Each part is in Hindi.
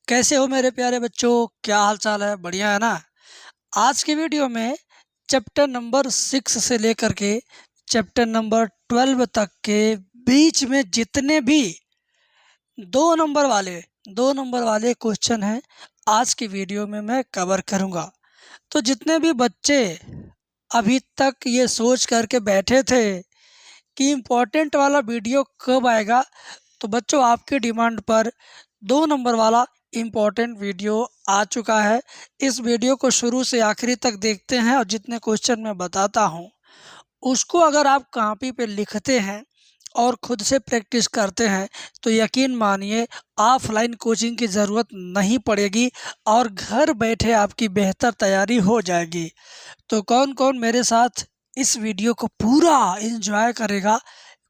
कैसे हो मेरे प्यारे बच्चों? क्या हाल चाल है? बढ़िया है ना? आज की वीडियो में चैप्टर नंबर 6 से लेकर के चैप्टर नंबर 12 तक के बीच में जितने भी दो नंबर वाले क्वेश्चन हैं, आज की वीडियो में मैं कवर करूँगा। तो जितने भी बच्चे अभी तक ये सोच करके बैठे थे कि इम्पोर्टेंट वाला वीडियो कब आएगा, तो बच्चों आपकी डिमांड पर 2 नंबर वाला इम्पोर्टेंट वीडियो आ चुका है। इस वीडियो को शुरू से आखिरी तक देखते हैं और जितने क्वेश्चन मैं बताता हूँ उसको अगर आप कॉपी पे लिखते हैं और खुद से प्रैक्टिस करते हैं तो यकीन मानिए ऑफलाइन कोचिंग की ज़रूरत नहीं पड़ेगी और घर बैठे आपकी बेहतर तैयारी हो जाएगी। तो कौन कौन मेरे साथ इस वीडियो को पूरा एंजॉय करेगा,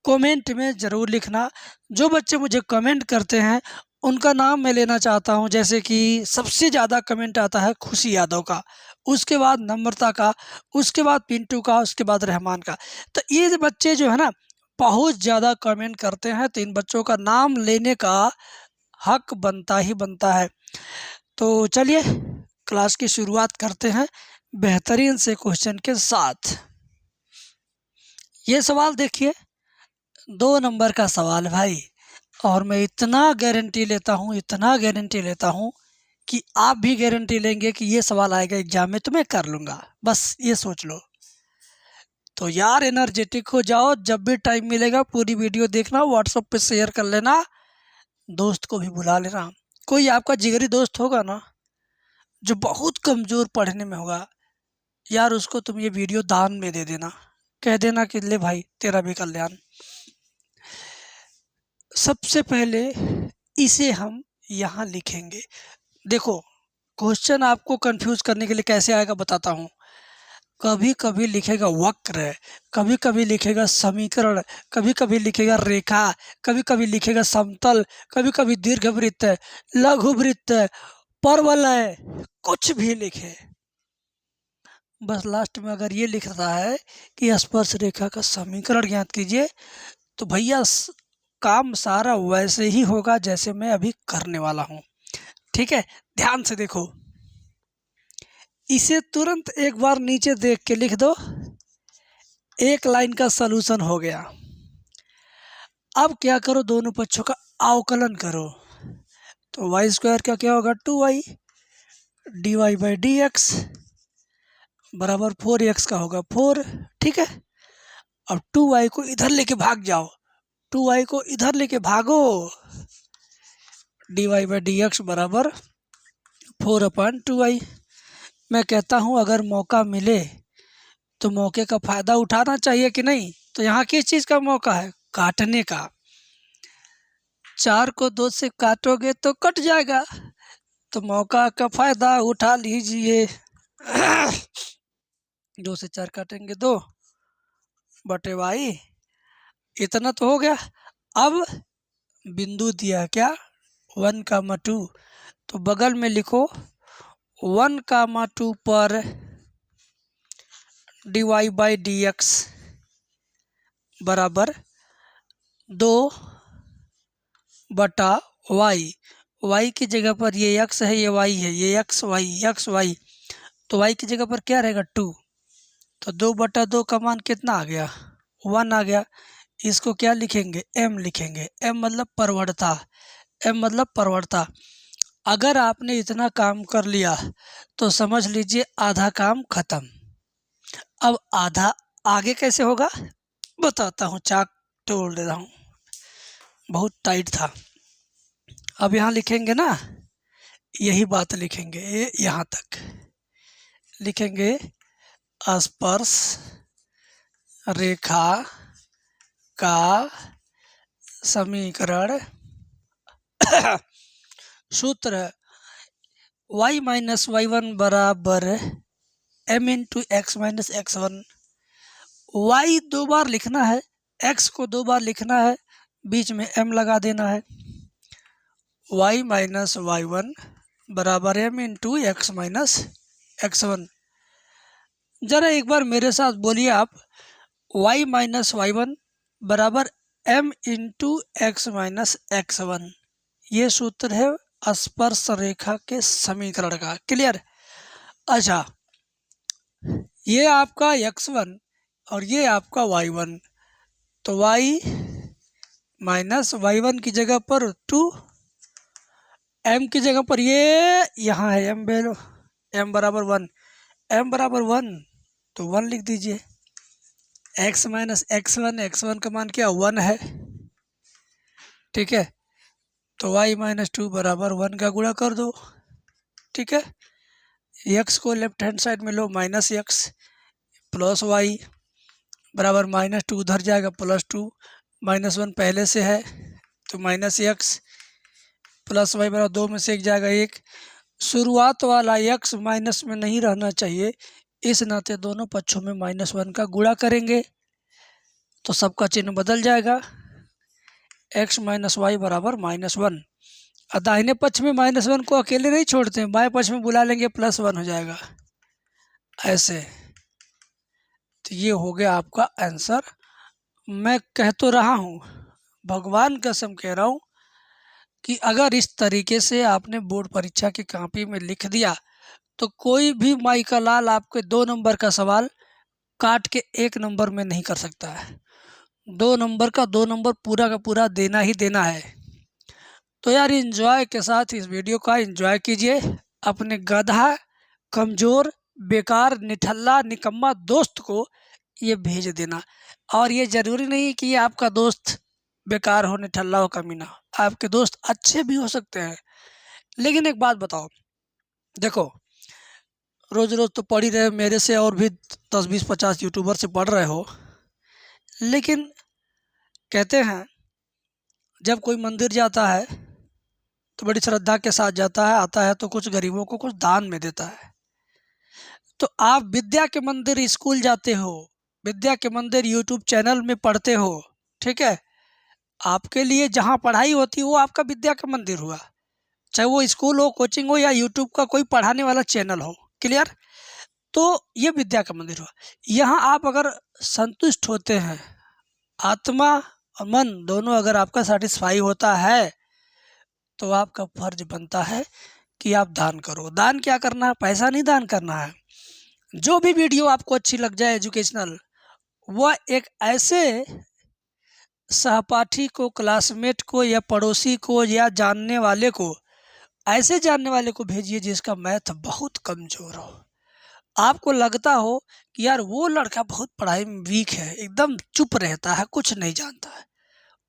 कमेंट में ज़रूर लिखना। जो बच्चे मुझे कमेंट करते हैं उनका नाम मैं लेना चाहता हूं, जैसे कि सबसे ज़्यादा कमेंट आता है खुशी यादव का, उसके बाद नम्रता का, उसके बाद पिंटू का, उसके बाद रहमान का। तो ये बच्चे जो है ना बहुत ज़्यादा कमेंट करते हैं, तो इन बच्चों का नाम लेने का हक बनता ही बनता है। तो चलिए क्लास की शुरुआत करते हैं बेहतरीन से क्वेश्चन के साथ। ये सवाल देखिए, 2 नंबर का सवाल भाई, और मैं इतना गारंटी लेता हूँ कि आप भी गारंटी लेंगे कि ये सवाल आएगा एग्जाम में तो मैं कर लूँगा, बस ये सोच लो। तो यार एनर्जेटिक हो जाओ, जब भी टाइम मिलेगा पूरी वीडियो देखना, व्हाट्सएप पे शेयर कर लेना, दोस्त को भी बुला लेना। कोई आपका जिगरी दोस्त होगा ना जो बहुत कमज़ोर पढ़ने में होगा, यार उसको तुम ये वीडियो दान में दे देना, कह देना कि ले भाई तेरा भी कल्याण। सबसे पहले इसे हम यहाँ लिखेंगे। देखो क्वेश्चन आपको कंफ्यूज करने के लिए कैसे आएगा बताता हूँ। कभी कभी लिखेगा वक्र, कभी कभी लिखेगा समीकरण, कभी कभी लिखेगा रेखा, कभी कभी लिखेगा समतल, कभी कभी दीर्घवृत्त, लघुवृत्त, परवलय, कुछ भी लिखे, बस लास्ट में अगर ये लिख रहा है कि स्पर्श रेखा का समीकरण ज्ञात कीजिए, तो भैया काम सारा वैसे ही होगा जैसे मैं अभी करने वाला हूँ। ठीक है, ध्यान से देखो, इसे तुरंत एक बार नीचे देख के लिख दो, एक लाइन का सलूशन हो गया। अब क्या करो, दोनों पक्षों का अवकलन करो। तो वाई स्क्वायर का क्या होगा 2y, D Y by D X बराबर 4x का होगा 4। ठीक है, अब 2y को इधर लेके भाग जाओ, 2y को इधर लेके भागो, D Y by D X बराबर 4/2y। मैं कहता हूँ अगर मौका मिले तो मौके का फ़ायदा उठाना चाहिए कि नहीं। तो यहाँ किस चीज़ का मौका है? काटने का। 4 को 2 से काटोगे तो कट जाएगा, तो मौका का फ़ायदा उठा लीजिए। 2 से 4 काटेंगे 2/y, इतना तो हो गया। अब बिंदु दिया क्या 1,2, तो बगल में लिखो 1,2 पर D Y by D X बराबर 2/y। y की जगह पर ये x है, ये y है, ये x y, तो y की जगह पर क्या रहेगा 2, तो 2/2 का मान कितना आ गया 1 आ गया। इसको क्या लिखेंगे m लिखेंगे, m मतलब परवड़ता, m मतलब परवड़ता। अगर आपने इतना काम कर लिया तो समझ लीजिए आधा काम खत्म। अब आधा आगे कैसे होगा बताता हूँ, चाक तोड़ दे रहा हूँ, बहुत टाइट था। अब यहाँ लिखेंगे ना, यही बात लिखेंगे, यहाँ तक लिखेंगे स्पर्श रेखा का समीकरण सूत्र y माइनस y1 बराबर m into x minus x1। y 2 बार लिखना है, x को 2 बार लिखना है, बीच में m लगा देना है। y माइनस y1 बराबर m into x minus x1। ज़रा एक बार मेरे साथ बोलिए आप, y माइनस y1 बराबर m into x minus x1, ये सूत्र है स्पर्श रेखा के समीकरण का। क्लियर? अच्छा, ये आपका x1 और ये आपका y1, तो y माइनस y1 की जगह पर 2, m की जगह पर ये यहाँ है m वैल्यू, m बराबर 1, m बराबर 1 तो 1 लिख दीजिए। x माइनस x1, x1 का मान क्या 1 है, ठीक है, तो y माइनस 2 बराबर 1 का गुणा कर दो। ठीक है, x को लेफ्ट हैंड साइड में लो, माइनस x प्लस वाई बराबर माइनस 2 उधर जाएगा प्लस 2, माइनस 1 पहले से है तो माइनस x प्लस वाई बराबर 2 में से 1 जाएगा 1। शुरुआत वाला x माइनस में नहीं रहना चाहिए, इस नाते दोनों पक्षों में -1 का गुणा करेंगे तो सबका चिन्ह बदल जाएगा, x माइनस वाई बराबर -1। दाहिने पक्ष में -1 को अकेले नहीं छोड़ते हैं, बाएं पक्ष में बुला लेंगे +1 हो जाएगा ऐसे। तो ये हो गया आपका आंसर। मैं कह तो रहा हूँ, भगवान कसम कह रहा हूँ कि अगर इस तरीके से आपने बोर्ड परीक्षा की कॉपी में लिख दिया तो कोई भी माई का लाल आपके 2 नंबर का सवाल काट के 1 नंबर में नहीं कर सकता है। 2 नंबर का 2 नंबर पूरा का पूरा देना ही देना है। तो यार एंजॉय के साथ इस वीडियो का एंजॉय कीजिए, अपने गधा, कमज़ोर, बेकार, निठल्ला, निकम्मा दोस्त को ये भेज देना। और ये ज़रूरी नहीं कि ये आपका दोस्त बेकार हो, निठल्ला हो, कमीना हो, आपके दोस्त अच्छे भी हो सकते हैं। लेकिन एक बात बताओ, देखो रोज़ रोज़ तो पढ़ ही रहे, मेरे से और भी 10, 20, 50 यूट्यूबर से पढ़ रहे हो, लेकिन कहते हैं जब कोई मंदिर जाता है तो बड़ी श्रद्धा के साथ जाता है, आता है तो कुछ गरीबों को कुछ दान में देता है। तो आप विद्या के मंदिर स्कूल जाते हो, विद्या के मंदिर यूट्यूब चैनल में पढ़ते हो, ठीक है, आपके लिए जहाँ पढ़ाई होती है वो आपका विद्या का मंदिर हुआ, चाहे वो स्कूल हो, कोचिंग हो या यूट्यूब का कोई पढ़ाने वाला चैनल हो। क्लियर? तो ये विद्या का मंदिर हुआ। यहाँ आप अगर संतुष्ट होते हैं, आत्मा और मन दोनों अगर आपका सेटिस्फाई होता है तो आपका फर्ज बनता है कि आप दान करो। दान क्या करना है? पैसा नहीं दान करना है। जो भी वीडियो आपको अच्छी लग जाए एजुकेशनल, वह एक ऐसे सहपाठी को, क्लासमेट को या पड़ोसी को या जानने वाले को, ऐसे जानने वाले को भेजिए जिसका मैथ बहुत कमज़ोर हो। आपको लगता हो कि यार वो लड़का बहुत पढ़ाई में वीक है, एकदम चुप रहता है, कुछ नहीं जानता है,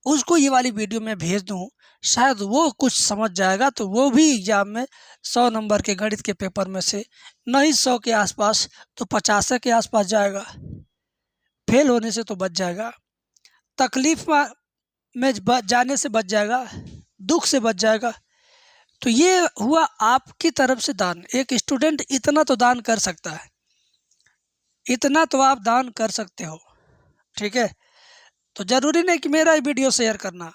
उसको ये वाली वीडियो मैं भेज दूँ, शायद वो कुछ समझ जाएगा तो वो भी एग्ज़ाम में 100 नंबर के गणित के पेपर में से नहीं 100 के आसपास तो 50 के आसपास जाएगा, फेल होने से तो बच जाएगा, तकलीफ में जाने से बच जाएगा, दुख से बच जाएगा। तो ये हुआ आपकी तरफ से दान। एक स्टूडेंट इतना तो दान कर सकता है, इतना तो आप दान कर सकते हो, ठीक है। तो ज़रूरी नहीं कि मेरा ही वीडियो शेयर करना,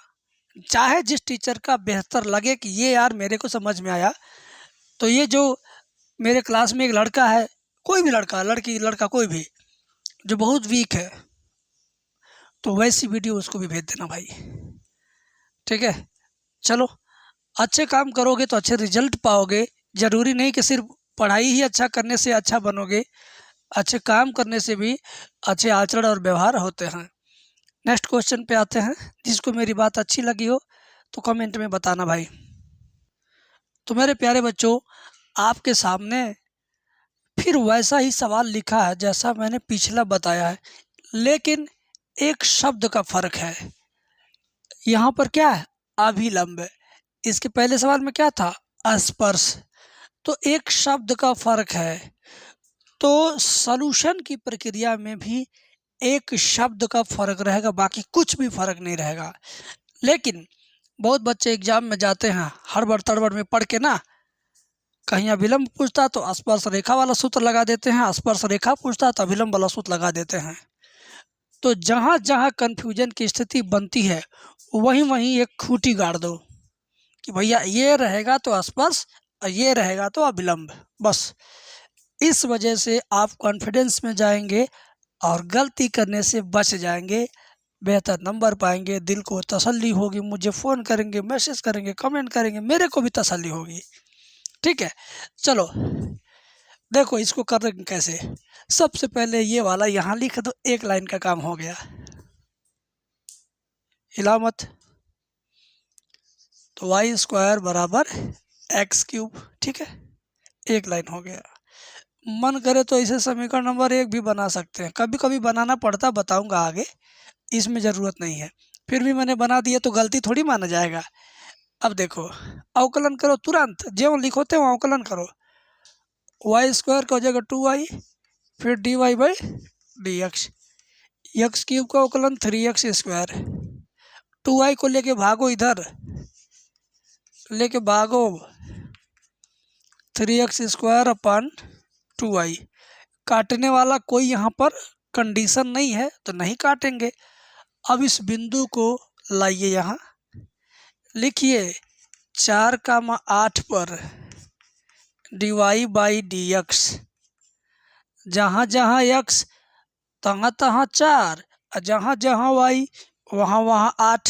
चाहे जिस टीचर का बेहतर लगे कि ये यार मेरे को समझ में आया, तो ये जो मेरे क्लास में एक लड़का है, कोई भी लड़का, लड़की, लड़का, कोई भी जो बहुत वीक है, तो वैसी वीडियो उसको भी भेज देना भाई, ठीक है। चलो, अच्छे काम करोगे तो अच्छे रिजल्ट पाओगे। ज़रूरी नहीं कि सिर्फ पढ़ाई ही अच्छा करने से अच्छा बनोगे, अच्छे काम करने से भी अच्छे आचरण और व्यवहार होते हैं। नेक्स्ट क्वेश्चन पे आते हैं। जिसको मेरी बात अच्छी लगी हो तो कमेंट में बताना भाई। तो मेरे प्यारे बच्चों, आपके सामने फिर वैसा ही सवाल लिखा है जैसा मैंने पिछला बताया है, लेकिन एक शब्द का फ़र्क है। यहाँ पर क्या है? अभिलंब। इसके पहले सवाल में क्या था? स्पर्श। तो एक शब्द का फ़र्क है, तो सॉल्यूशन की प्रक्रिया में भी एक शब्द का फ़र्क रहेगा, बाकी कुछ भी फ़र्क नहीं रहेगा। लेकिन बहुत बच्चे एग्ज़ाम में जाते हैं हड़बड़ तड़बड़ में पढ़ के ना, कहीं अभिलंब पूछता तो स्पर्श रेखा वाला सूत्र लगा देते हैं, स्पर्श रेखा पूछता तो अभिलंब वाला सूत्र लगा देते हैं। तो जहाँ जहाँ कन्फ्यूजन की स्थिति बनती है वहीं वहीं एक खूंटी गाड़ दो कि भैया ये रहेगा तो स्पर्श और ये रहेगा तो अभिलंब, बस। इस वजह से आप कॉन्फिडेंस में जाएंगे और गलती करने से बच जाएंगे। बेहतर नंबर पाएंगे, दिल को तसल्ली होगी, मुझे फ़ोन करेंगे, मैसेज करेंगे, कमेंट करेंगे, मेरे को भी तसल्ली होगी। ठीक है, चलो देखो इसको करेंगे कैसे। सबसे पहले ये वाला यहाँ लिख दो, एक लाइन का काम हो गया, हिलाओ मत। तो वाई स्क्वायर बराबर एक्स क्यूब, ठीक है, एक लाइन हो गया। मन करे तो इसे समीकरण नंबर 1 भी बना सकते हैं, कभी कभी बनाना पड़ता, बताऊंगा आगे, इसमें ज़रूरत नहीं है। फिर भी मैंने बना दिया तो गलती थोड़ी माना जाएगा। अब देखो अवकलन करो तुरंत, जो लिखो थे वो अवकलन करो। वाई स्क्वायर का हो जाएगा 2y, फिर dy by D x, x cube का अवकलन 3x स्क्वायर, 2y को लेके भागो, इधर लेके भागो, 3x स्क्वायर अपन 2y। काटने वाला कोई यहाँ पर कंडीशन नहीं है तो नहीं काटेंगे। अब इस बिंदु को लाइए यहाँ, लिखिए 4,8 पर dy बाई डी एक्स, जहाँ जहाँ x तहाँ तहाँ 4 और जहाँ जहाँ y वहाँ वहाँ 8।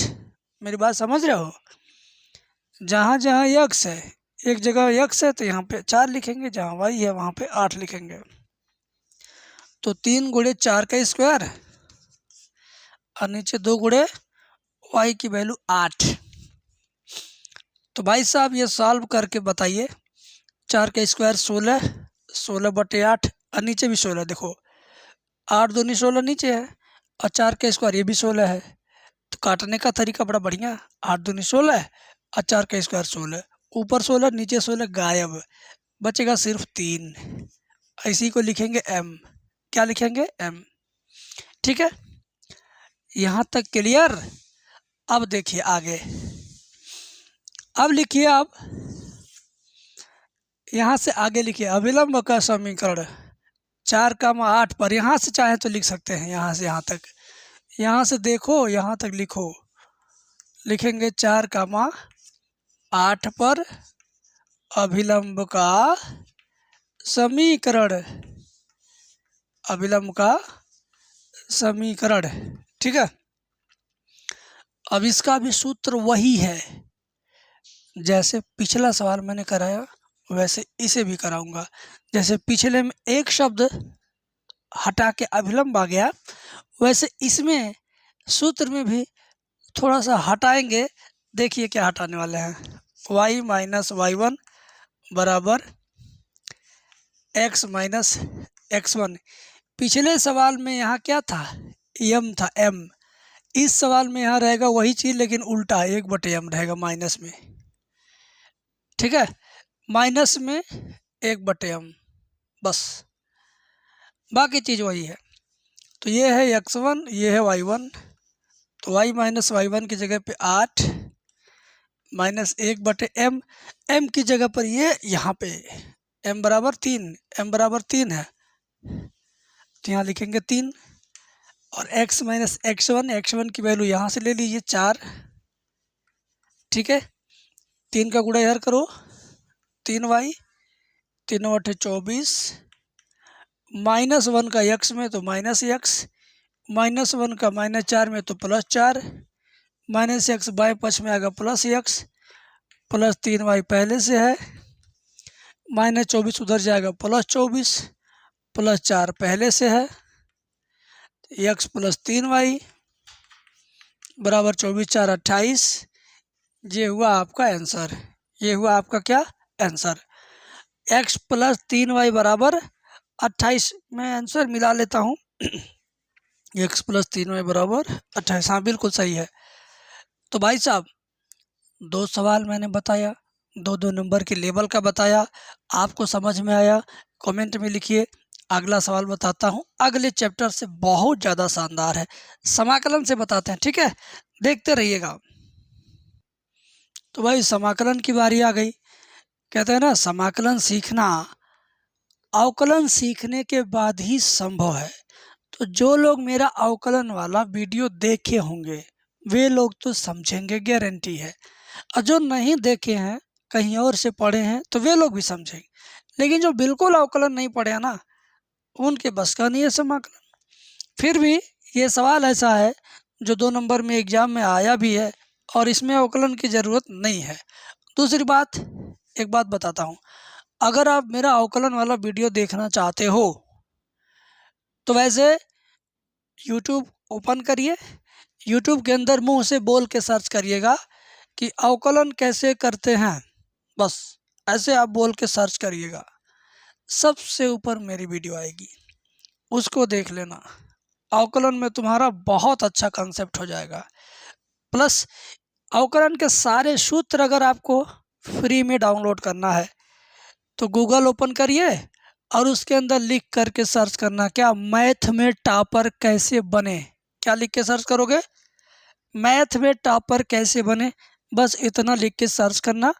मेरी बात समझ रहे हो? जहाँ जहाँ x है, एक जगह x है तो यहाँ पे 4 लिखेंगे, जहाँ y है वहाँ पे 8 लिखेंगे। तो 3 गुणे 4 का स्क्वायर और नीचे 2 गुणे y की वैल्यू 8। तो भाई साहब ये सॉल्व करके बताइए। 4 का स्क्वायर 16, 16/8 और नीचे भी 16, देखो 8 दूनी 16 नीचे है और 4 का स्क्वायर ये भी 16 है। तो काटने का तरीका बड़ा बढ़िया, 8 दूनी 16 और 4 का स्क्वायर 16, ऊपर 16 नीचे 16 गायब, बचेगा सिर्फ 3। इसी को लिखेंगे m। क्या लिखेंगे? m। ठीक है, यहाँ तक क्लियर? अब देखिए आगे, अब लिखिए, आप यहाँ से आगे लिखिए अभिलंब का समीकरण 4,8 पर, यहाँ से चाहे तो लिख सकते हैं, यहाँ से यहाँ तक, यहाँ से देखो यहाँ तक लिखो, लिखेंगे 4,8 पर अभिलंब का समीकरण, अभिलंब का समीकरण। ठीक है, अब इसका भी सूत्र वही है, जैसे पिछला सवाल मैंने कराया वैसे इसे भी कराऊंगा। जैसे पिछले में एक शब्द हटा के अभिलंब आ गया, वैसे इसमें सूत्र में भी थोड़ा सा हटाएंगे। देखिए क्या हटाने वाले हैं, y माइनस y1 बराबर x माइनस x1। पिछले सवाल में यहाँ क्या था? m था, m। इस सवाल में यहाँ रहेगा वही चीज़ लेकिन उल्टा, 1/m रहेगा माइनस में। ठीक है, माइनस में 1/m, बस बाकी चीज़ वही है। तो ये है x1, ये है y1, तो y माइनस y1 की जगह पे 8 माइनस 1/m, m की जगह पर ये यहाँ पे m बराबर 3, m बराबर 3 है तो यहाँ लिखेंगे 3, और x माइनस x1, x1 की वैल्यू यहाँ से ले लीजिए 4। ठीक है, 3 का गुणा इधर करो, 3y, 3/24, माइनस 1 का x में तो माइनस x, माइनस 1 का -4 में तो +4, माइनस x बाएं पक्ष में आएगा +x, प्लस 3y पहले से है, -24 उधर जाएगा +24, +4 पहले से है, x प्लस 3y बराबर 24 4 28। ये हुआ आपका आंसर, ये हुआ आपका क्या आंसर, x प्लस 3y बराबर 28। मैं आंसर मिला लेता हूँ, x प्लस 3y बराबर 28, हाँ बिल्कुल सही है। तो भाई साहब 2 सवाल मैंने बताया, 2-2 नंबर के लेवल का बताया, आपको समझ में आया? कमेंट में लिखिए। अगला सवाल बताता हूँ, अगले चैप्टर से बहुत ज़्यादा शानदार है, समाकलन से बताते हैं। ठीक है, देखते रहिएगा। तो भाई समाकलन की बारी आ गई। कहते हैं ना, समाकलन सीखना अवकलन सीखने के बाद ही संभव है। तो जो लोग मेरा अवकलन वाला वीडियो देखे होंगे वे लोग तो समझेंगे, गारंटी है, और जो नहीं देखे हैं, कहीं और से पढ़े हैं, तो वे लोग भी समझेंगे। लेकिन जो बिल्कुल अवकलन नहीं पढ़े हैं ना, उनके बस का नहीं है समाकलन। फिर भी ये सवाल ऐसा है जो 2 नंबर में एग्ज़ाम में आया भी है, और इसमें अवकलन की ज़रूरत नहीं है। दूसरी बात, एक बात बताता हूँ, अगर आप मेरा अवकलन वाला वीडियो देखना चाहते हो तो वैसे यूट्यूब ओपन करिए, यूट्यूब के अंदर मुंह से बोल के सर्च करिएगा कि अवकलन कैसे करते हैं, बस ऐसे आप बोल के सर्च करिएगा, सबसे ऊपर मेरी वीडियो आएगी, उसको देख लेना। अवकलन में तुम्हारा बहुत अच्छा कंसेप्ट हो जाएगा। प्लस अवकलन के सारे सूत्र अगर आपको फ्री में डाउनलोड करना है तो गूगल ओपन करिए और उसके अंदर लिख करके सर्च करना, क्या मैथ में टॉपर कैसे बने, क्या लिख के सर्च करोगे, मैथ में टॉपर कैसे बने, बस इतना लिख के सर्च करना।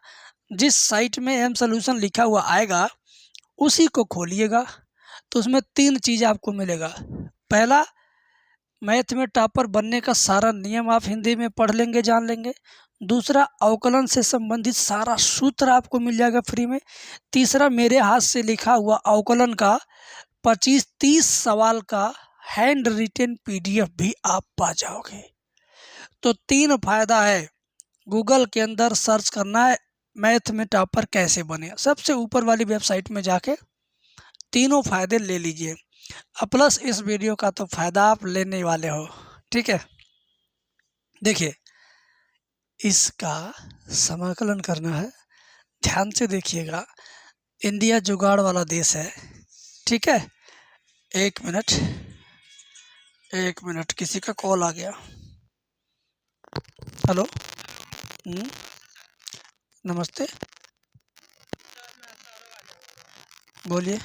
जिस साइट में एम सॉल्यूशन लिखा हुआ आएगा उसी को खोलिएगा, तो उसमें 3 चीज़ आपको मिलेगा। पहला, मैथ में टॉपर बनने का सारा नियम आप हिंदी में पढ़ लेंगे, जान लेंगे। दूसरा, अवकलन से संबंधित सारा सूत्र आपको मिल जाएगा फ्री में। तीसरा, मेरे हाथ से लिखा हुआ अवकलन का 25-30 सवाल का हैंड रिटेन PDF भी आप पा जाओगे। तो 3 फायदा है, गूगल के अंदर सर्च करना है मैथ में टॉपर कैसे बने, सबसे ऊपर वाली वेबसाइट में जाके तीनों फायदे ले लीजिए। अब प्लस इस वीडियो का तो फायदा आप लेने वाले हो, ठीक है। देखिए, इसका समाकलन करना है, ध्यान से देखिएगा। इंडिया जुगाड़ वाला देश है, ठीक है। एक मिनट किसी का कॉल आ गया। हेलो, नमस्ते, बोलिए।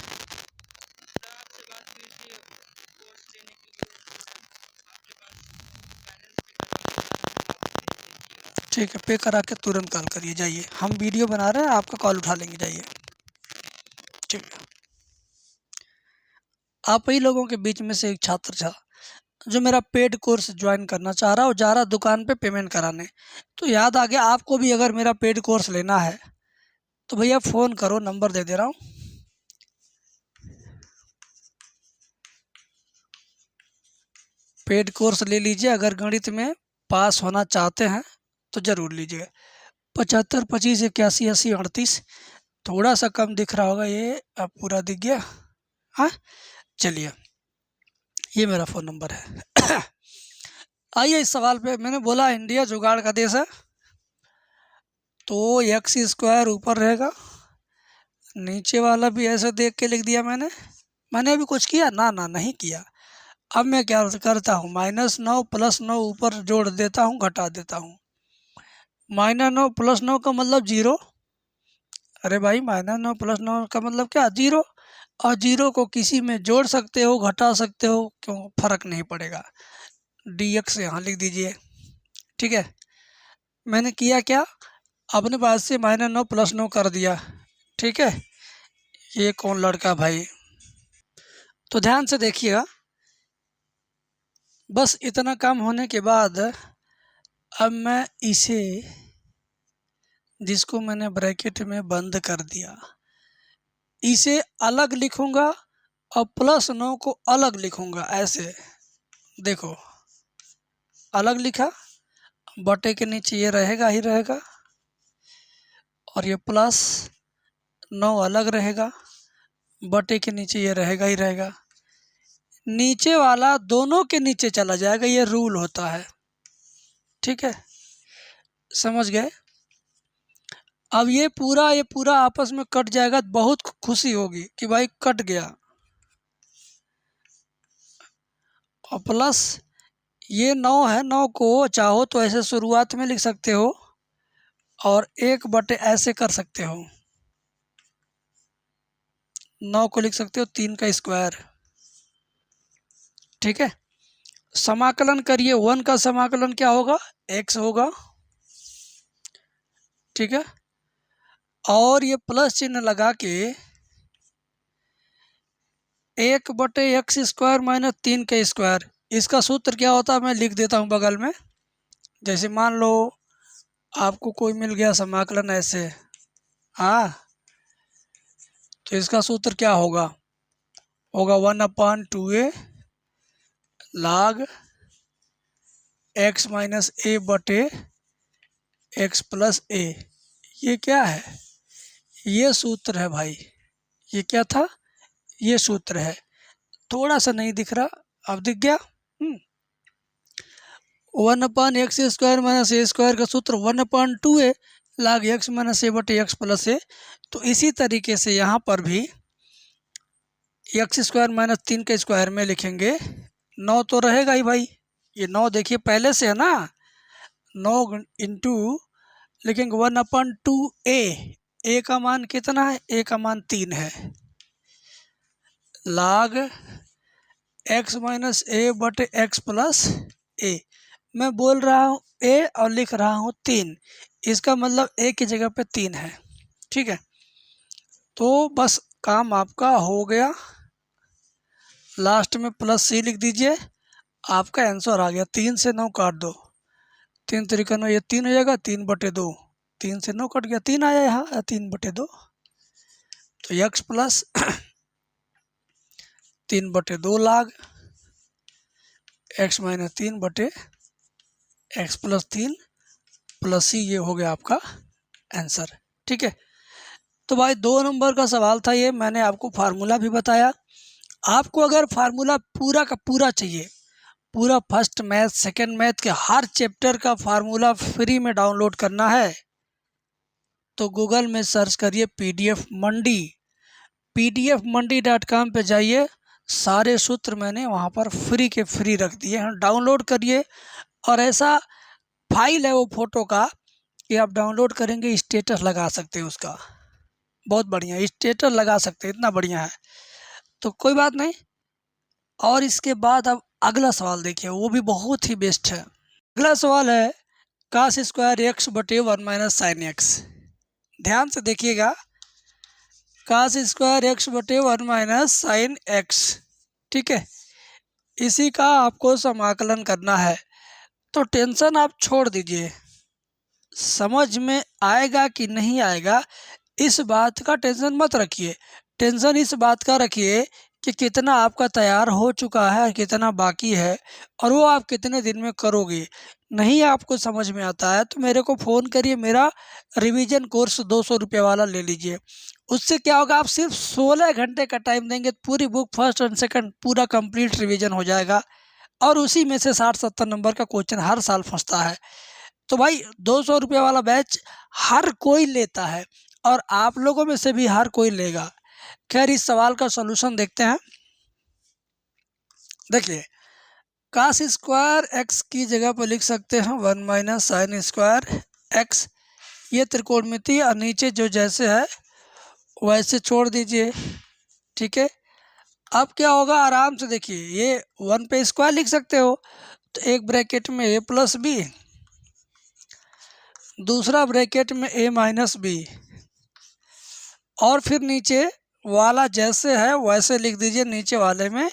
ठीक है, पे करा के तुरंत कॉल करिए, जाइए, हम वीडियो बना रहे हैं, आपका कॉल उठा लेंगे, जाइए, ठीक है। आप ही लोगों के बीच में से एक छात्र था जो मेरा पेड कोर्स ज्वाइन करना चाह रहा और जा रहा दुकान पे पेमेंट कराने, तो याद आ गया आपको भी अगर मेरा पेड कोर्स लेना है तो भैया फ़ोन करो, नंबर दे दे रहा हूँ। पेड कोर्स ले लीजिए, अगर गणित में पास होना चाहते हैं तो ज़रूर लीजिए। 75 25 81 80 38, थोड़ा सा कम दिख रहा होगा, ये अब पूरा दिख गया। हाँ, चलिए, ये मेरा फ़ोन नंबर है। आइए इस सवाल पे, मैंने बोला इंडिया जुगाड़ का देश है, तो x² ऊपर रहेगा, नीचे वाला भी ऐसे देख के लिख दिया मैंने अभी कुछ किया ना, नहीं किया। अब मैं क्या करता हूँ, -9 +9 ऊपर जोड़ देता हूँ, घटा देता हूँ। -9 +9 का मतलब 0। अरे भाई, -9 +9 का मतलब क्या, 0। और 0 को किसी में जोड़ सकते हो, घटा सकते हो, क्यों, फर्क नहीं पड़ेगा। dx यहाँ लिख दीजिए, ठीक है। मैंने किया क्या, अपने पास से -9 +9 कर दिया, ठीक है। ये कौन लड़का भाई, तो ध्यान से देखिएगा। बस इतना काम होने के बाद अब मैं इसे, जिसको मैंने ब्रैकेट में बंद कर दिया, इसे अलग लिखूंगा और +9 को अलग लिखूंगा, ऐसे देखो, अलग लिखा, बटे के नीचे ये रहेगा ही रहेगा, और ये +9 अलग रहेगा, बटे के नीचे ये रहेगा ही रहेगा। नीचे वाला दोनों के नीचे चला जाएगा, ये रूल होता है, ठीक है, समझ गए। अब ये पूरा आपस में कट जाएगा, बहुत खुशी होगी कि भाई कट गया। और प्लस ये 9 है, 9 को चाहो तो ऐसे शुरुआत में लिख सकते हो और 1/, ऐसे कर सकते हो। 9 को लिख सकते हो 3 का स्क्वायर, ठीक है। समाकलन करिए, 1 का समाकलन क्या होगा, x होगा, ठीक है। और ये प्लस चिन्ह लगा के 1/x² - 3 का स्क्वायर, इसका सूत्र क्या होता है मैं लिख देता हूँ बगल में। जैसे मान लो आपको कोई मिल गया समाकलन ऐसे, हाँ, तो इसका सूत्र क्या होगा, 1/2a log एक्स माइनस ए बटे एक्स प्लस ए। ये क्या है? ये सूत्र है भाई। ये क्या था? ये सूत्र है। थोड़ा सा नहीं दिख रहा, अब दिख गया। 1/x² माइनस ए स्क्वायर का सूत्र 1/2 log x माइनस ए बटे एक्स प्लस ए। तो इसी तरीके से यहाँ पर भी x² माइनस 3 के स्क्वायर में लिखेंगे। 9 तो रहेगा ही भाई, ये 9 देखिए पहले से है ना। 9 इंटू लिखेंगे 1/2 ए का मान कितना है? ए का मान 3 है। log x माइनस ए बटे एक्स प्लस ए। मैं बोल रहा हूँ ए और लिख रहा हूँ 3, इसका मतलब ए की जगह पे 3 है। ठीक है, तो बस काम आपका हो गया। लास्ट में प्लस सी लिख दीजिए, आपका आंसर आ गया। 3 से 9 काट दो, 3 तरीका 9, ये 3 हो जाएगा। 3/2, 3 से 9 कट गया, 3 आया यहाँ, 3/2। तो x plus 3/2 log x minus 3 बटे एक्स प्लस 3 प्लस सी, ये हो गया आपका आंसर। ठीक है, तो भाई 2 नंबर का सवाल था ये। मैंने आपको फार्मूला भी बताया। आपको अगर फार्मूला पूरा का पूरा चाहिए, पूरा फर्स्ट मैथ सेकंड मैथ के हर चैप्टर का फार्मूला फ्री में डाउनलोड करना है, तो गूगल में सर्च करिए PDF मंडी। pdfmandi.com पे जाइए, सारे सूत्र मैंने वहाँ पर फ्री के फ्री रख दिए हैं, डाउनलोड करिए। और ऐसा फाइल है वो फ़ोटो का कि आप डाउनलोड करेंगे, स्टेटस लगा सकते हैं उसका। बहुत बढ़िया स्टेटस लगा सकते हैं, इतना बढ़िया है। तो कोई बात नहीं। और इसके बाद अब अगला सवाल देखिए, वो भी बहुत ही बेस्ट है। अगला सवाल है cos स्क्वायर एक्स बटे 1 माइनस साइन एक्स। ध्यान से देखिएगा, cos स्क्वायर एक्स बटे 1 माइनस साइन एक्स। ठीक है, इसी का आपको समाकलन करना है। तो टेंशन आप छोड़ दीजिए, समझ में आएगा कि नहीं आएगा इस बात का टेंशन मत रखिए। टेंशन इस बात का रखिए कि कितना आपका तैयार हो चुका है, कितना बाकी है, और वो आप कितने दिन में करोगे। नहीं आपको समझ में आता है तो मेरे को फ़ोन करिए, मेरा रिवीजन कोर्स 200 रुपये वाला ले लीजिए। उससे क्या होगा, आप सिर्फ 16 घंटे का टाइम देंगे, पूरी बुक फर्स्ट एंड सेकंड पूरा कंप्लीट रिवीजन हो जाएगा। और उसी में से 60-70 नंबर का क्वेश्चन हर साल फंसता है। तो भाई 200 रुपये वाला बैच हर कोई लेता है, और आप लोगों में से भी हर कोई लेगा। खैर, इस सवाल का सॉल्यूशन देखते हैं। देखिए, cos स्क्वायर एक्स की जगह पर लिख सकते हैं 1 माइनस साइन स्क्वायर एक्स। ये त्रिकोणमिति, और नीचे जो जैसे है वैसे छोड़ दीजिए। ठीक है, अब क्या होगा, आराम से देखिए, ये 1 पे स्क्वायर लिख सकते हो, तो एक ब्रैकेट में a प्लस बी, दूसरा ब्रैकेट में a माइनस बी, और फिर नीचे वाला जैसे है वैसे लिख दीजिए, नीचे वाले में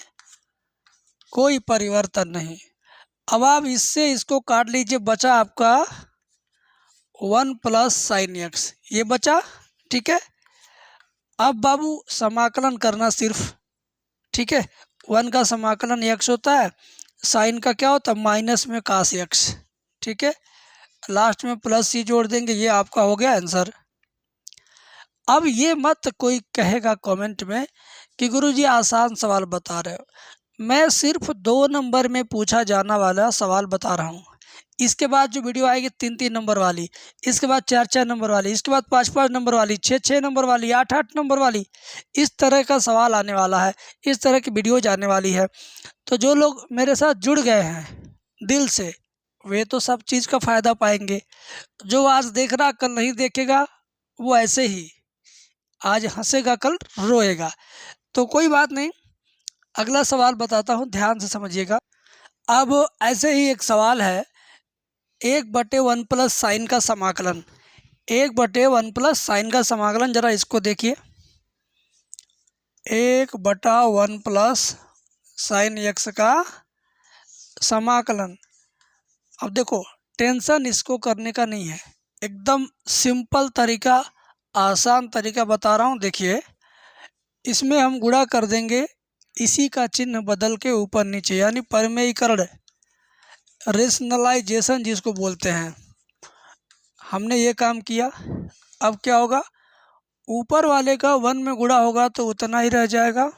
कोई परिवर्तन नहीं। अब आप इससे इसको काट लीजिए, बचा आपका 1 प्लस साइन एक्स, ये बचा। ठीक है, अब बाबू समाकलन करना सिर्फ। ठीक है, 1 का समाकलन x होता है, साइन का क्या होता है माइनस में cos x। ठीक है, लास्ट में प्लस सी जोड़ देंगे, ये आपका हो गया आंसर। अब ये मत कोई कहेगा कमेंट में कि गुरुजी आसान सवाल बता रहे हो। मैं सिर्फ 2 नंबर में पूछा जाने वाला सवाल बता रहा हूँ। इसके बाद जो वीडियो आएगी 3-3 नंबर वाली, इसके बाद 4-4 नंबर वाली, इसके बाद 5-5 नंबर वाली, 6-6 नंबर वाली, 8-8 नंबर वाली, इस तरह का सवाल आने वाला है, इस तरह की वीडियो जाने वाली है। तो जो लोग मेरे साथ जुड़ गए हैं दिल से, वे तो सब चीज़ का फ़ायदा पाएंगे। जो आज देख रहा कल नहीं देखेगा, वो ऐसे ही आज हंसेगा कल रोएगा। तो कोई बात नहीं, अगला सवाल बताता हूँ, ध्यान से समझिएगा। अब ऐसे ही एक सवाल है, 1/1 प्लस साइन का समाकलन। 1/1 प्लस साइन का समाकलन, जरा इसको देखिए। 1/1 प्लस साइन एक्स का समाकलन। अब देखो, टेंशन इसको करने का नहीं है, एकदम सिंपल तरीका, आसान तरीका बता रहा हूँ। देखिए, इसमें हम गुणा कर देंगे, इसी का चिन्ह बदल के ऊपर नीचे, यानी परमेयीकरण रेशनलाइजेशन जिसको बोलते हैं, हमने ये काम किया। अब क्या होगा, ऊपर वाले का 1 में गुणा होगा तो उतना ही रह जाएगा,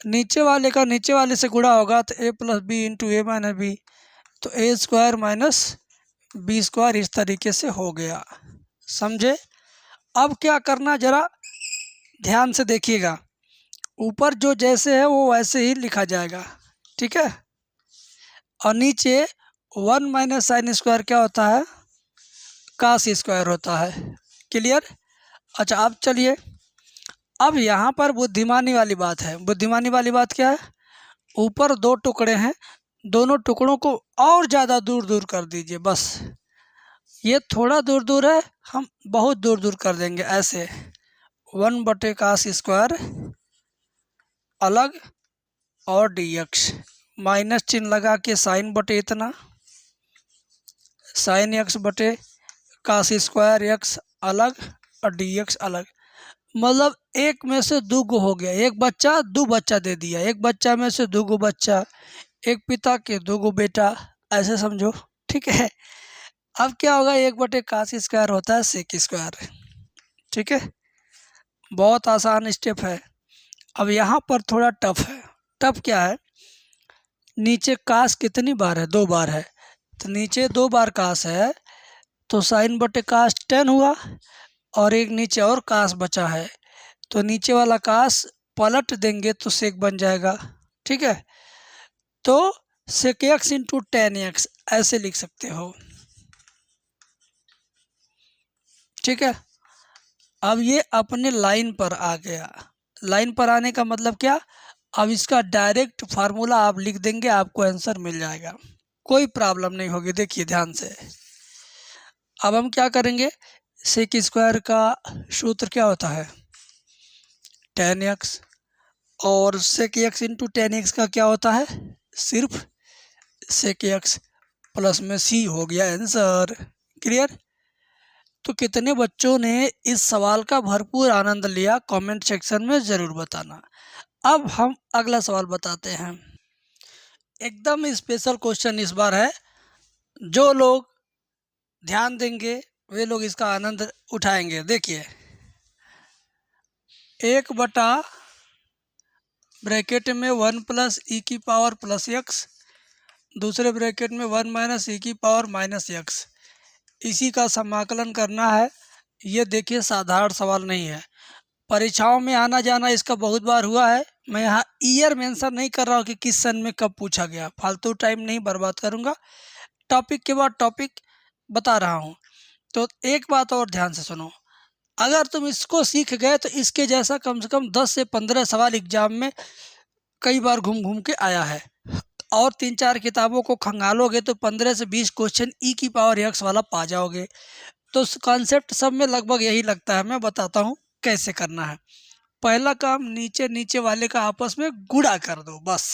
नीचे वाले का नीचे वाले से गुणा होगा तो a plus B into A minus B, तो A square minus B square इस तरीके से हो गया। समझे? अब क्या करना जरा ध्यान से देखिएगा, ऊपर जो जैसे है वो वैसे ही लिखा जाएगा, ठीक है। और नीचे 1 माइनस साइन स्क्वायर क्या होता है, कास स्क्वायर होता है। क्लियर? अच्छा, अब चलिए, अब यहाँ पर बुद्धिमानी वाली बात है। बुद्धिमानी वाली बात क्या है, ऊपर 2 टुकड़े हैं, दोनों टुकड़ों को और ज़्यादा दूर दूर कर दीजिए। बस ये थोड़ा दूर दूर है, हम बहुत दूर दूर कर देंगे ऐसे। 1/कास स्क्वायर अलग और dx, माइनस चिन्ह लगा के साइन बटे इतना, साइन x बटे कास स्क्वायर x अलग और dx अलग। मतलब एक में से दो गो हो गया, एक बच्चा दो बच्चा दे दिया, एक बच्चा में से दो गो बच्चा, एक पिता के दो गो बेटा, ऐसे समझो, ठीक है। अब क्या होगा, 1/कास स्क्वायर होता है सेक स्क्वायर, ठीक है। बहुत आसान स्टेप है। अब यहाँ पर थोड़ा टफ है। टफ क्या है, नीचे कास कितनी बार है, 2 बार है, तो नीचे 2 बार कास है तो साइन बटे कास 10 हुआ, और एक नीचे और कास बचा है तो नीचे वाला कास पलट देंगे तो सेक बन जाएगा, ठीक है। तो सेक एक्स इंटू 10x ऐसे लिख सकते हो, ठीक है। अब ये अपने लाइन पर आ गया। लाइन पर आने का मतलब क्या, अब इसका डायरेक्ट फार्मूला आप लिख देंगे, आपको आंसर मिल जाएगा, कोई प्रॉब्लम नहीं होगी। देखिए ध्यान से, अब हम क्या करेंगे, सेक स्क्वायर का सूत्र क्या होता है 10x, और सेक एक्स इंटू 10x का क्या होता है सिर्फ सेक एक्स, प्लस में c हो गया आंसर। क्लियर? तो कितने बच्चों ने इस सवाल का भरपूर आनंद लिया, कमेंट सेक्शन में ज़रूर बताना। अब हम अगला सवाल बताते हैं। एकदम स्पेशल क्वेश्चन इस बार है, जो लोग ध्यान देंगे वे लोग इसका आनंद उठाएंगे। देखिए, 1 ब्रैकेट में 1 प्लस ई की पावर प्लस एक्स, दूसरे ब्रैकेट में 1 माइनस ई की पावर माइनस एक्स, इसी का समाकलन करना है। ये देखिए साधारण सवाल नहीं है, परीक्षाओं में आना जाना इसका बहुत बार हुआ है। मैं यहाँ ईयर मेंशन नहीं कर रहा हूँ कि किस सन में कब पूछा गया, फालतू टाइम नहीं बर्बाद करूँगा, टॉपिक के बाद टॉपिक बता रहा हूँ। तो एक बात और ध्यान से सुनो, अगर तुम इसको सीख गए तो इसके जैसा कम से कम 10 से 15 सवाल एग्जाम में कई बार घूम घूम के आया है, और 3-4 किताबों को खंगालोगे तो 15 से 20 क्वेश्चन ई की पावर एक्स वाला पा जाओगे। तो कॉन्सेप्ट सब में लगभग यही लगता है। मैं बताता हूँ कैसे करना है। पहला काम, नीचे नीचे वाले का आपस में गुणा कर दो, बस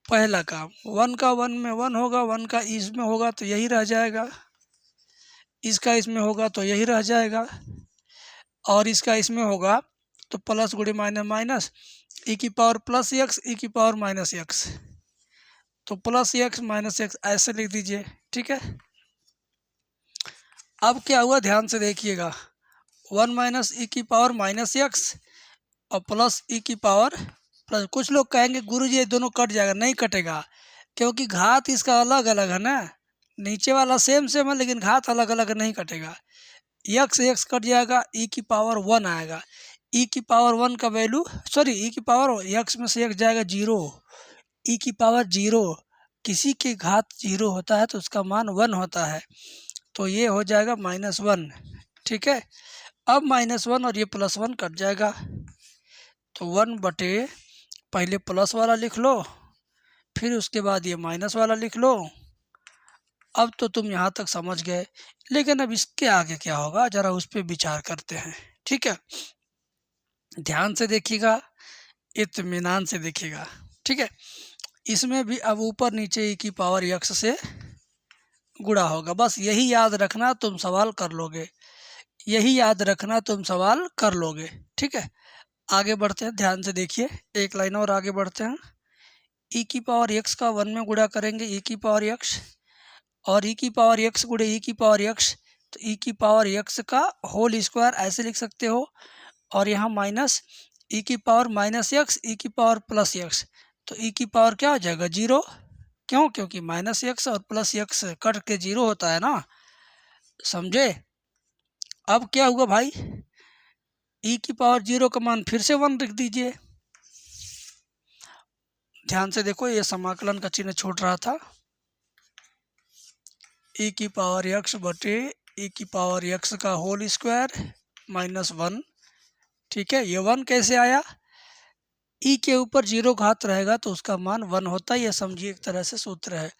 पहला काम। 1 का 1 में 1 होगा, 1 का इसमें होगा तो यही रह जाएगा, इसका इसमें होगा तो यही रह जाएगा, और इसका इसमें होगा तो प्लस गुणे माइनस माइनस, ई की पावर प्लस एक्स ई की पावर माइनस एक्स, तो प्लस एक्स माइनस एक्स ऐसे लिख दीजिए, ठीक है। अब क्या हुआ ध्यान से देखिएगा, 1 माइनस ई की पावर माइनस एक्स और प्लस ई की पावर प्लस। कुछ लोग कहेंगे गुरुजी ये दोनों कट जाएगा, नहीं कटेगा, क्योंकि घात इसका अलग अलग है ना, नीचे वाला सेम सेम है लेकिन घात अलग अलग नहीं कटेगा। एक्स एक्स कट जाएगा, ई की पावर 1 आएगा, ई की पावर 1 का वैल्यू ई की पावर एक्स में से एक जाएगा 0, ई की पावर 0, किसी के घात 0 होता है तो उसका मान 1 होता है, तो ये हो जाएगा -1, ठीक है। अब -1 और ये +1 कट जाएगा, तो 1 बटे पहले प्लस वाला लिख लो, फिर उसके बाद ये माइनस वाला लिख लो। अब तो तुम यहाँ तक समझ गए, लेकिन अब इसके आगे क्या होगा ज़रा उस पर विचार करते हैं, ठीक है। ध्यान से देखिएगा, इत्मीनान से देखिएगा, ठीक है। इसमें भी अब ऊपर नीचे ई की पावर एक्स से गुणा होगा, बस यही याद रखना, तुम सवाल कर लोगे, यही याद रखना, तुम सवाल कर लोगे, ठीक है। आगे बढ़ते हैं, ध्यान से देखिए, एक लाइन और आगे बढ़ते हैं। ई की पावर एक्स का 1 में गुणा करेंगे ई की पावर एक्स, और ई की पावर एक्स गुणे ई की पावर एक्स, तो ई की पावर एक्स का होल स्क्वायर ऐसे लिख सकते हो, और यहाँ माइनस ई की पावर माइनस एक्स ई की पावर प्लस एक्स, तो ई की पावर क्या हो जाएगा 0। क्यों? क्योंकि माइनस एक्स और प्लस एक्स कट के 0 होता है ना, समझे। अब क्या हुआ भाई, ई की पावर 0 का मान फिर से 1 लिख दीजिए। ध्यान से देखो, ये समाकलन का चिन्ह छूट रहा था। ई की पावर एक्स बटे ई की पावर एक्स का होल स्क्वायर माइनस 1। ठीक है, ये 1 कैसे आया, ई के ऊपर 0 घात रहेगा तो उसका मान 1 होता है, ये समझिए एक तरह से सूत्र है।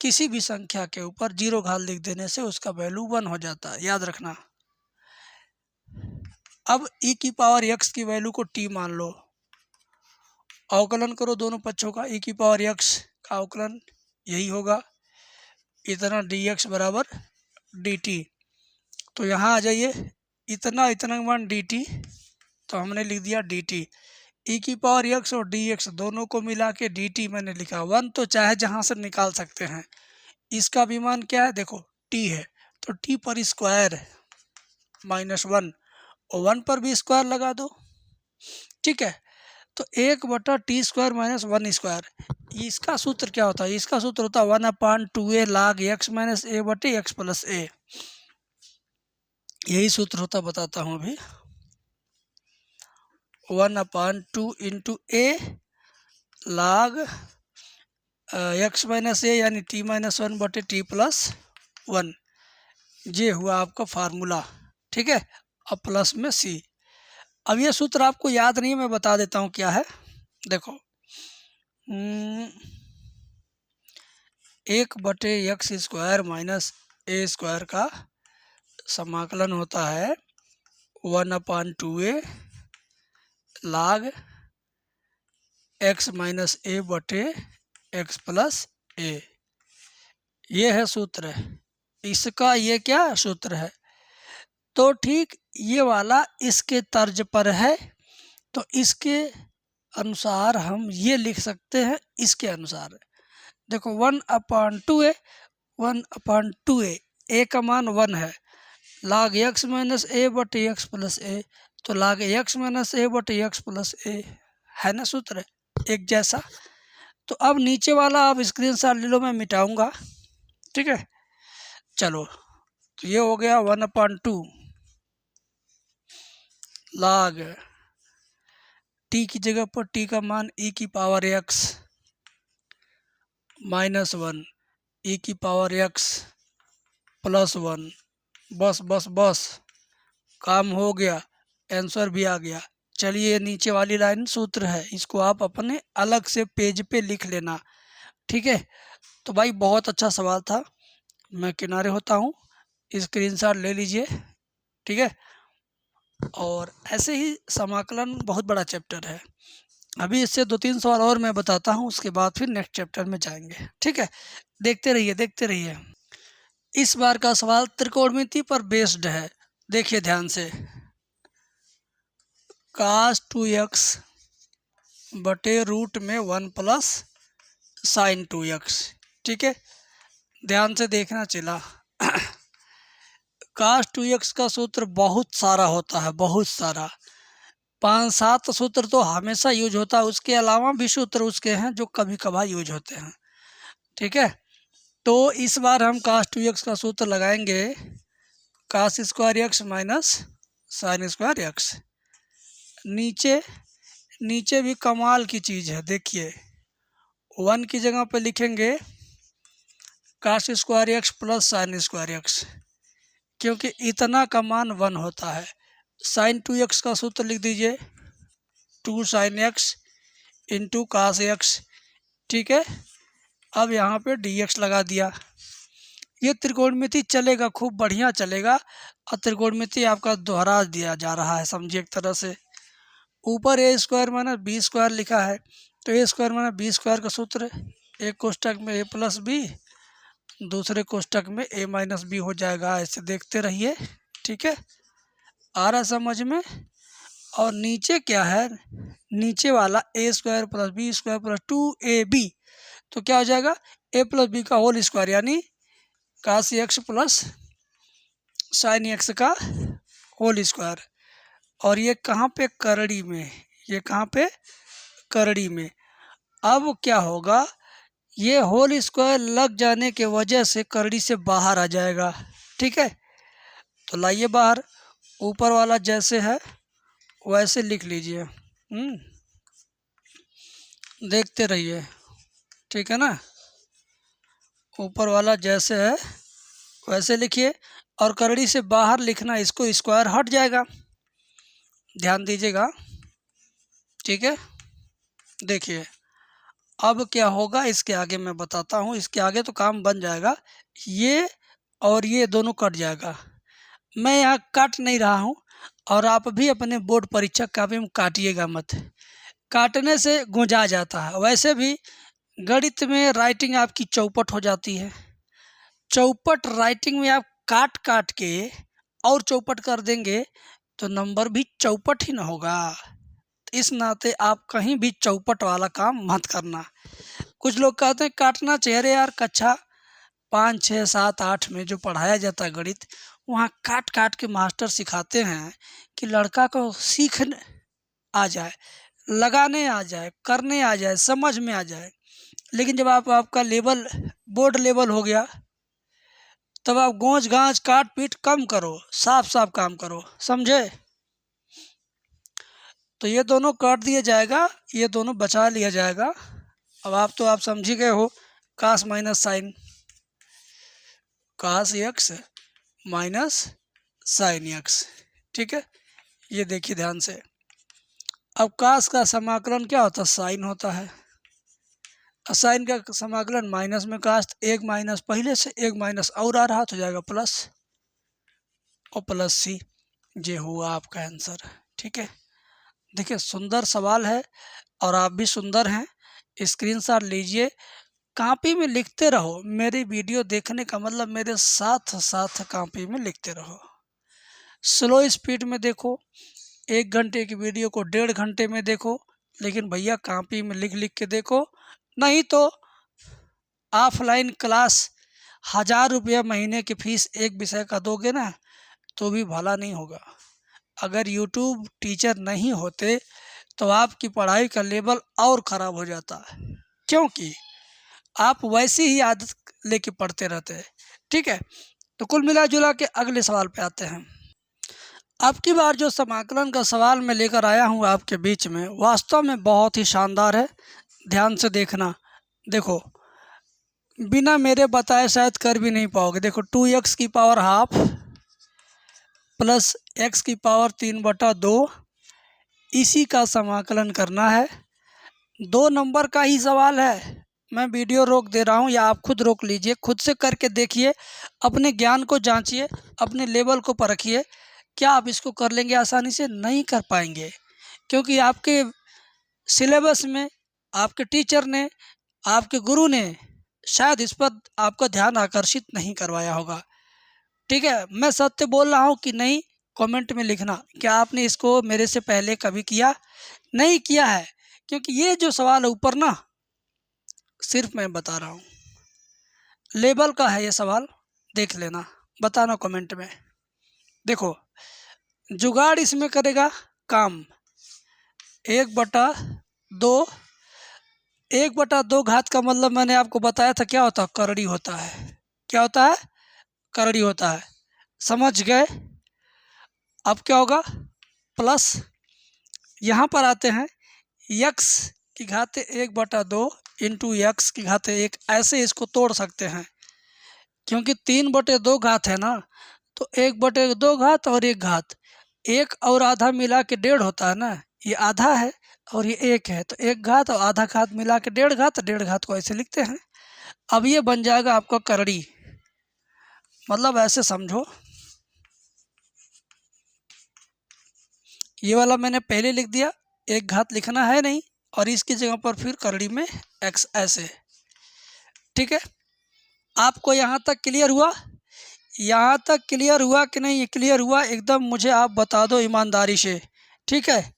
किसी भी संख्या के ऊपर 0 घात लिख देने से उसका वैल्यू 1 हो जाता है, याद रखना। अब ई की पावर एक्स की वैल्यू को t मान लो, अवकलन करो दोनों पक्षों का, ई की पावर एक्स का अवकलन यही होगा, इतना dx बराबर dt। तो यहाँ आ जाइए, इतना इतना मान dt, तो हमने लिख दिया dt। ई की पावर एक्स और dx दोनों को मिला के dt मैंने लिखा। 1 तो चाहे जहाँ से निकाल सकते हैं। इसका भी मान क्या है, देखो t है, तो t पर स्क्वायर माइनस 1, और 1 पर भी स्क्वायर लगा दो। ठीक है, तो 1/t² माइनस 1 स्क्वायर, इसका सूत्र क्या होता है, इसका सूत्र होता है 1/2a log x minus a बटे x प्लस a। यही सूत्र होता, बताता हूँ अभी। 1/2 into a log x minus a यानी t माइनस 1 बटे t प्लस 1, ये हुआ आपका फार्मूला। ठीक है, अब प्लस में c। अब ये सूत्र आपको याद नहीं है, मैं बता देता हूँ क्या है। देखो 1/x² माइनस a स्क्वायर का समाकलन होता है 1/2a log x minus a बटे x प्लस a। ये है सूत्र, इसका ये क्या सूत्र है। तो ठीक ये वाला इसके तर्ज पर है, तो इसके अनुसार हम ये लिख सकते हैं, इसके अनुसार। देखो 1/2a 1/2a, a का मान 1 है, log x माइनस a बटे x प्लस a, तो log x माइनस a बटे x प्लस a है ना सूत्र, एक जैसा। तो अब नीचे वाला आप स्क्रीनशॉट ले लो, मैं मिटाऊंगा। ठीक है, चलो, तो ये हो गया 1/2 log t की जगह पर t का मान e की पावर x माइनस 1 e की पावर x प्लस 1। बस बस बस, काम हो गया, आंसर भी आ गया। चलिए, नीचे वाली लाइन सूत्र है, इसको आप अपने अलग से पेज पे लिख लेना। ठीक है, तो भाई बहुत अच्छा सवाल था, मैं किनारे होता हूँ, स्क्रीनशॉट ले लीजिए। ठीक है, और ऐसे ही समाकलन बहुत बड़ा चैप्टर है, अभी इससे 2-3 सवाल और मैं बताता हूँ, उसके बाद फिर नेक्स्ट चैप्टर में जाएंगे। ठीक है, देखते रहिए देखते रहिए। इस बार का सवाल त्रिकोणमिति पर बेस्ड है, देखिए ध्यान से। cos 2x बटे रूट में 1 प्लस साइन 2x। ठीक है, ध्यान से देखना चला। cos 2x का सूत्र बहुत सारा होता है, बहुत सारा, 5-7 सूत्र तो हमेशा यूज होता है, उसके अलावा भी सूत्र उसके हैं जो कभी कभार यूज होते हैं। ठीक है, तो इस बार हम cos 2x का सूत्र लगाएंगे, cos square x minus sine square x। नीचे नीचे भी कमाल की चीज़ है, देखिए 1 की जगह पे लिखेंगे cos square x plus sine square x, क्योंकि इतना का मान 1 होता है। साइन 2x का सूत्र लिख दीजिए 2 sine x into cos x। ठीक है, अब यहाँ पे dx लगा दिया। ये त्रिकोणमिति चलेगा, खूब बढ़िया चलेगा, और त्रिकोणमिति आपका दोहरा दिया जा रहा है, समझिए एक तरह से। ऊपर a square minus B square लिखा है, तो a square minus B square का सूत्र एक कोष्टक में a प्लस बी, दूसरे कोष्टक में a माइनस बी हो जाएगा। ऐसे देखते रहिए। ठीक है, आ रहा समझ में। और नीचे क्या है, नीचे वाला A square plus B square plus 2ab, तो क्या हो जाएगा a प्लस बी का होल स्क्वायर यानी cos x plus sin x का होल स्क्वायर। और ये कहाँ पे, करड़ी में, ये कहाँ पे, करड़ी में। अब क्या होगा, ये होल स्क्वायर लग जाने के वजह से करड़ी से बाहर आ जाएगा। ठीक है, तो लाइए बाहर, ऊपर वाला जैसे है वैसे लिख लीजिए। देखते रहिए, ठीक है ना, ऊपर वाला जैसे है वैसे लिखिए, और करड़ी से बाहर लिखना, इसको स्क्वायर हट जाएगा, ध्यान दीजिएगा। ठीक है, देखिए अब क्या होगा, इसके आगे मैं बताता हूँ, इसके आगे तो काम बन जाएगा। ये और ये दोनों कट जाएगा, मैं यहाँ काट नहीं रहा हूँ, और आप भी अपने बोर्ड परीक्षा कापी में काटिएगा मत, काटने से गुंजा जाता है। वैसे भी गणित में राइटिंग आपकी चौपट हो जाती है, चौपट राइटिंग में आप काट काट के और चौपट कर देंगे तो नंबर भी चौपट ही ना होगा। इस नाते आप कहीं भी चौपट वाला काम मत करना। कुछ लोग कहते हैं काटना चाहिए, अरे यार कक्षा 5, 6, 7, 8 में जो पढ़ाया जाता है गणित, वहाँ काट काट के मास्टर सिखाते हैं कि लड़का को सीख आ जाए, लगाने आ जाए, करने आ जाए, समझ में आ जाए। लेकिन जब आपका लेवल बोर्ड लेवल हो गया, तब आप गोंज गांज काट पीट कम करो, साफ साफ काम करो, समझे। तो ये दोनों काट दिया जाएगा, ये दोनों बचा लिया जाएगा। अब आप समझ ही गए हो, कास माइनस साइन, कास एक्स माइनस साइन एक्स। ठीक है, ये देखिए ध्यान से। अब कास का समाकलन क्या होता है, साइन होता है। साइन का समाकलन माइनस में कास, एक माइनस पहले से एक माइनस और आ रहा तो जाएगा प्लस, और प्लस सी। ये हुआ आपका आंसर। ठीक है, देखिए सुंदर सवाल है, और आप भी सुंदर हैं। स्क्रीनशॉट लीजिए, कॉपी में लिखते रहो। मेरी वीडियो देखने का मतलब मेरे साथ साथ कॉपी में लिखते रहो। स्लो स्पीड में देखो, 1 घंटे की वीडियो को 1.5 घंटे में देखो, लेकिन भैया कॉपी में लिख लिख के देखो, नहीं तो ऑफलाइन क्लास 1000 रुपया महीने की फीस एक विषय का दोगे ना, तो भी भला नहीं होगा। अगर यूट्यूब टीचर नहीं होते तो आपकी पढ़ाई का लेवल और ख़राब हो जाता है, क्योंकि आप वैसी ही आदत लेके पढ़ते रहते हैं। ठीक है, तो कुल मिला जुला के अगले सवाल पे आते हैं। अब की बार जो समाकलन का सवाल मैं लेकर आया हूँ आपके बीच में, वास्तव में बहुत ही शानदार है। ध्यान से देखना, देखो बिना मेरे बताए शायद कर भी नहीं पाओगे। देखो 2x की पावर हाफ प्लस x की पावर 3/2, इसी का समाकलन करना है। 2 नंबर का ही सवाल है, मैं वीडियो रोक दे रहा हूँ, या आप खुद रोक लीजिए, खुद से करके देखिए, अपने ज्ञान को जांचिए, अपने लेवल को परखिए। क्या आप इसको कर लेंगे आसानी से? नहीं कर पाएंगे, क्योंकि आपके सिलेबस में आपके टीचर ने, आपके गुरु ने शायद इस पर आपका ध्यान आकर्षित नहीं करवाया होगा। ठीक है, मैं सत्य बोल रहा हूँ कि नहीं, कमेंट में लिखना, क्या आपने इसको मेरे से पहले कभी किया? नहीं किया है, क्योंकि ये जो सवाल है ऊपर ना, सिर्फ मैं बता रहा हूँ, लेवल का है ये सवाल, देख लेना, बताना कमेंट में। देखो जुगाड़ इसमें करेगा काम, 1/2, 1/2 घात का मतलब मैंने आपको बताया था क्या होता है, करड़ी होता है। क्या होता है? करड़ी होता है, समझ गए। अब क्या होगा, प्लस, यहाँ पर आते हैं x की घात 1/2 इंटू x की घात 1, ऐसे इसको तोड़ सकते हैं, क्योंकि 3/2 घात है ना, तो 1/2 घात और 1 घात, 1 और आधा मिला के 1.5 होता है ना, ये आधा है और ये 1 है, तो 1 घात और आधा घात मिला के 1.5 घात, 1.5 घात को ऐसे लिखते हैं। अब ये बन जाएगा आपका करड़ी, मतलब ऐसे समझो, ये वाला मैंने पहले लिख दिया, 1 घात लिखना है नहीं, और इसकी जगह पर फिर करड़ी में x ऐसे। ठीक है, आपको यहाँ तक क्लियर हुआ? यहाँ तक क्लियर हुआ कि नहीं? क्लियर हुआ एकदम, मुझे आप बता दो ईमानदारी से। ठीक है,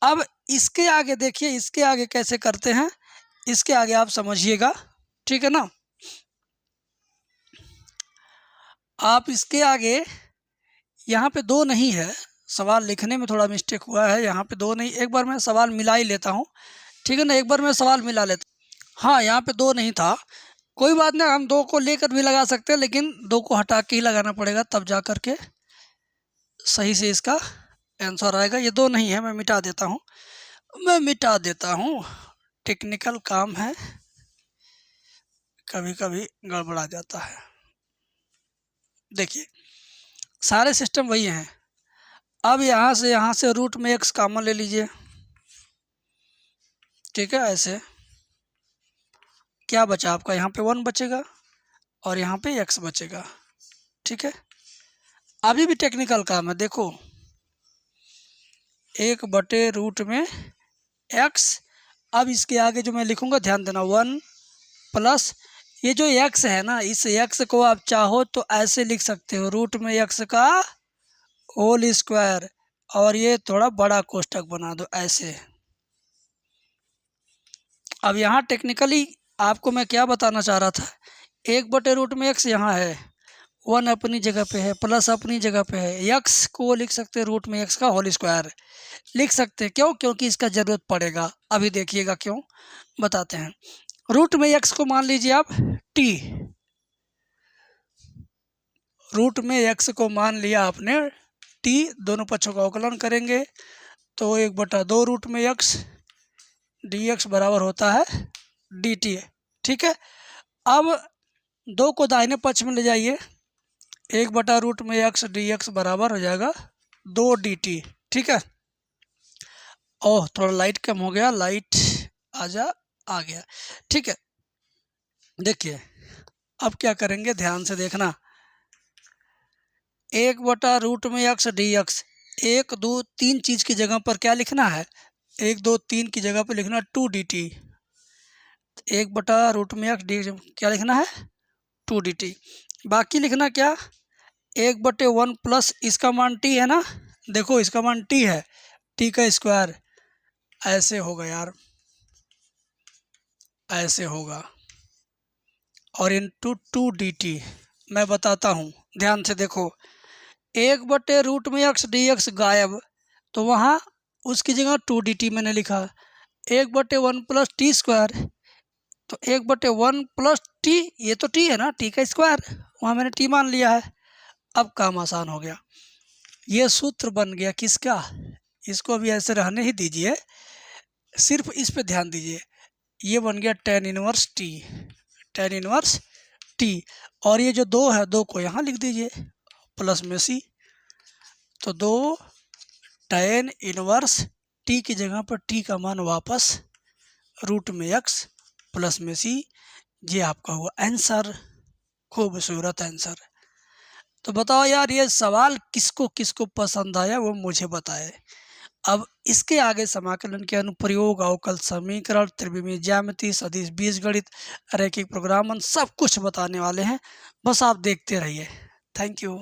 अब इसके आगे देखिए, इसके आगे कैसे करते हैं, इसके आगे आप समझिएगा, ठीक है ना। आप इसके आगे, यहाँ पे 2 नहीं है, सवाल लिखने में थोड़ा मिस्टेक हुआ है, यहाँ पे 2 नहीं, एक बार मैं सवाल मिला ही लेता हूँ, ठीक है ना, एक बार मैं सवाल मिला लेता हूँ। हाँ, यहाँ पे 2 नहीं था, कोई बात नहीं, हम 2 को लेकर भी लगा सकते हैं, लेकिन 2 को हटा के ही लगाना पड़ेगा, तब जा कर के सही से इसका आंसर आएगा। ये 2 नहीं है, मैं मिटा देता हूँ, मैं मिटा देता हूँ, टेक्निकल काम है, कभी कभी गड़बड़ा जाता है। देखिए सारे सिस्टम वही हैं। अब यहाँ से रूट में x कॉमन ले लीजिए, ठीक है। ऐसे क्या बचा आपका, यहाँ पे 1 बचेगा और यहाँ पे x बचेगा, ठीक है। अभी भी टेक्निकल काम है, देखो 1/रूट में x। अब इसके आगे जो मैं लिखूँगा ध्यान देना, 1 प्लस ये जो x है ना, इस x को आप चाहो तो ऐसे लिख सकते हो, रूट में x का होल स्क्वायर, और ये थोड़ा बड़ा कोष्ठक बना दो ऐसे। अब यहाँ टेक्निकली आपको मैं क्या बताना चाह रहा था, 1/रूट में x यहाँ है, 1 अपनी जगह पे है, प्लस अपनी जगह पे है, x को लिख सकते हैं रूट में x का होल स्क्वायर लिख सकते हैं। क्यों? क्योंकि इसका ज़रूरत पड़ेगा, अभी देखिएगा क्यों, बताते हैं। रूट में x को मान लीजिए आप t, रूट में x को मान लिया आपने t, दोनों पक्षों का अवकलन करेंगे तो 1/2 रूट में x dx बराबर होता है dt, ठीक है। अब 2 को दाहिने पक्ष में ले जाइए, 1/रूट में x dx बराबर हो जाएगा 2 dt, ठीक है। ओह थोड़ा लाइट कम हो गया, लाइट आ गया, ठीक है। देखिए अब क्या करेंगे, ध्यान से देखना, 1/रूट में x dx, 1 2 3 चीज़ की जगह पर क्या लिखना है, 1 2 3 की जगह पर लिखना 2 dt, 1/रूट में x dx क्या लिखना है 2 dt। बाकी लिखना क्या, 1/1 प्लस इसका मान t है ना, देखो इसका मान t है, t का स्क्वायर, ऐसे होगा यार, ऐसे होगा, और इनटू 2 dt। मैं बताता हूँ, ध्यान से देखो, 1/रूट में x dx गायब, तो वहाँ उसकी जगह 2 dt मैंने लिखा, 1/1 प्लस टी स्क्वायर, तो 1/1 प्लस टी, ये तो t है ना, t का स्क्वायर, वहाँ मैंने t मान लिया है। अब काम आसान हो गया, ये सूत्र बन गया किसका, इसको अभी ऐसे रहने ही दीजिए, सिर्फ इस पे ध्यान दीजिए, ये बन गया tan inverse t, tan inverse t, और ये जो 2 है 2 को यहाँ लिख दीजिए प्लस में c, तो 2 tan इनवर्स t की जगह पर t का मान वापस रूट में x प्लस में c, ये आपका हुआ आंसर, खूबसूरत आंसर। तो बताओ यार, ये सवाल किसको किसको पसंद आया वो मुझे बताए। अब इसके आगे समाकलन के अनुप्रयोग, अवकल समीकरण, त्रिविमीय ज्यामिति, सदिश बीजगणित, रैखिक प्रोग्रामन सब कुछ बताने वाले हैं, बस आप देखते रहिए। Thank you.